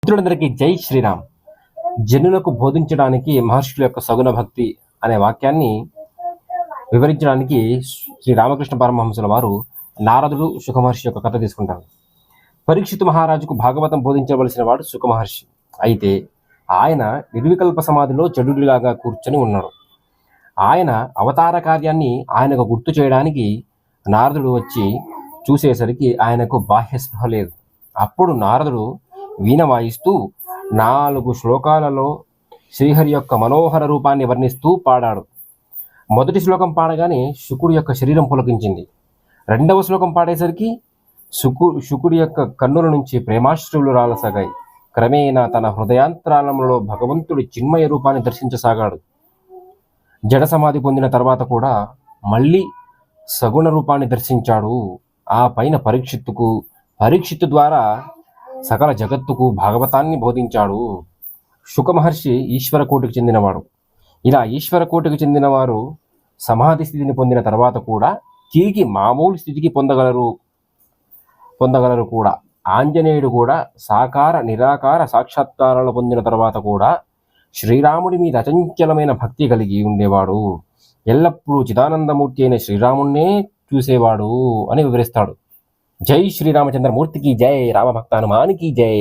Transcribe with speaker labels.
Speaker 1: మిత్రులందరికీ జై శ్రీరామ్. జనులకు బోధించడానికి మహర్షుల యొక్క సగుణ భక్తి అనే వాక్యాన్ని వివరించడానికి శ్రీ రామకృష్ణ పరమహంసుల వారు నారదుడు సుఖమహర్షి యొక్క కథ తీసుకుంటారు. పరీక్షితు మహారాజుకు భాగవతం బోధించవలసిన వాడు సుఖమహర్షి. అయితే ఆయన నిర్వికల్ప సమాధిలో చెడులాగా కూర్చొని ఉన్నాడు. ఆయన అవతార కార్యాన్ని ఆయనకు గుర్తు చేయడానికి నారదుడు వచ్చి చూసేసరికి ఆయనకు బాహ్య స్పృహ లేదు. అప్పుడు నారదుడు వీణ వాయిస్తూ 4 శ్లోకాలలో శ్రీహరి యొక్క మనోహర రూపాన్ని వర్ణిస్తూ పాడాడు. మొదటి శ్లోకం పాడగానే శుకుడి యొక్క శరీరం పులకించింది. 2వ శ్లోకం పాడేసరికి శుకుడి యొక్క కన్నుల నుంచి ప్రేమాశ్రువులు రాలసాగాయి. క్రమేణా తన హృదయాంతరాళంలో భగవంతుడి చిన్మయ రూపాన్ని దర్శించసాగాడు. జడ సమాధి పొందిన తర్వాత కూడా మళ్ళీ సగుణ రూపాన్ని దర్శించాడు. ఆ పైన పరీక్షిత్తు ద్వారా సకల జగత్తుకు భాగవతాన్ని బోధించాడు. శుకమహర్షి ఈశ్వర కోటికి చెందినవాడు. ఇలా ఈశ్వర కోటికి చెందినవారు సమాధి స్థితిని పొందిన తర్వాత కూడా తిరిగి మామూలు స్థితికి పొందగలరు కూడా. ఆంజనేయుడు కూడా సాకార నిరాకార సాక్షాత్కారాలు పొందిన తర్వాత కూడా శ్రీరాముడి మీద అచంచలమైన భక్తి కలిగి ఉండేవాడు. ఎల్లప్పుడూ చిదానందమూర్తి అయిన శ్రీరాముణ్ణే చూసేవాడు అని వివరిస్తాడు. జై శ్రీరామచంద్రమూర్తికి జై, రామభక్త హనుమానికి జై.